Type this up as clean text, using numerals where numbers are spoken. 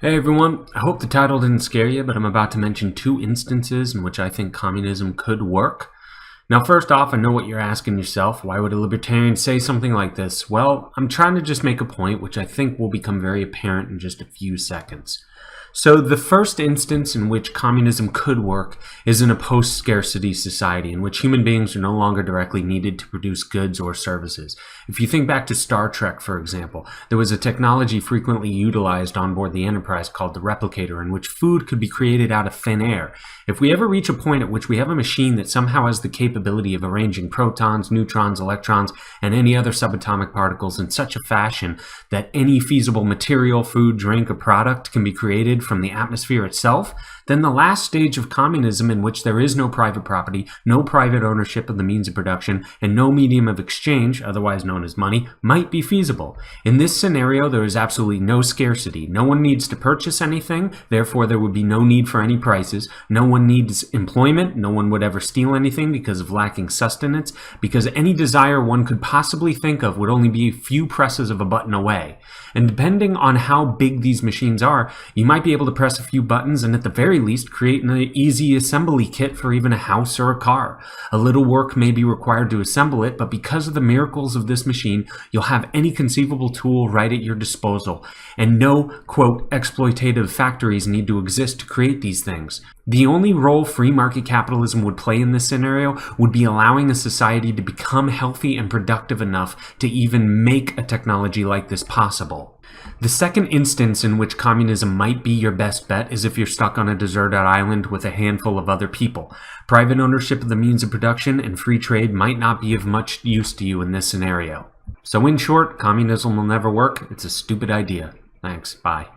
Hey everyone, I hope the title didn't scare you, but I'm about to mention two instances in which I think communism could work. Now first off, I know what you're asking yourself, why would a libertarian say something like this? Well, I'm trying to just make a point which I think will become very apparent in just a few seconds. So the first instance in which communism could work is in a post-scarcity society in which human beings are no longer directly needed to produce goods or services. If you think back to Star Trek, for example, there was a technology frequently utilized on board the Enterprise called the replicator, in which food could be created out of thin air. If we ever reach a point at which we have a machine that somehow has the capability of arranging protons, neutrons, electrons, and any other subatomic particles in such a fashion that any feasible material, food, drink, or product can be created from the atmosphere itself, then the last stage of communism, in which there is no private property, no private ownership of the means of production, and no medium of exchange, otherwise known as money, might be feasible. In this scenario, there is absolutely no scarcity. No one needs to purchase anything, therefore there would be no need for any prices. No one needs employment, no one would ever steal anything because of lacking sustenance, because any desire one could possibly think of would only be a few presses of a button away. And depending on how big these machines are, you might be able to press a few buttons and at the very least create an easy assembly kit for even a house or a car. A little work may be required to assemble it, but because of the miracles of this machine, you'll have any conceivable tool right at your disposal, and no, quote, exploitative factories need to exist to create these things. The only role free market capitalism would play in this scenario would be allowing a society to become healthy and productive enough to even make a technology like this possible. The second instance in which communism might be your best bet is if you're stuck on a deserted island with a handful of other people. Private ownership of the means of production and free trade might not be of much use to you in this scenario. So in short, communism will never work. It's a stupid idea. Thanks. Bye.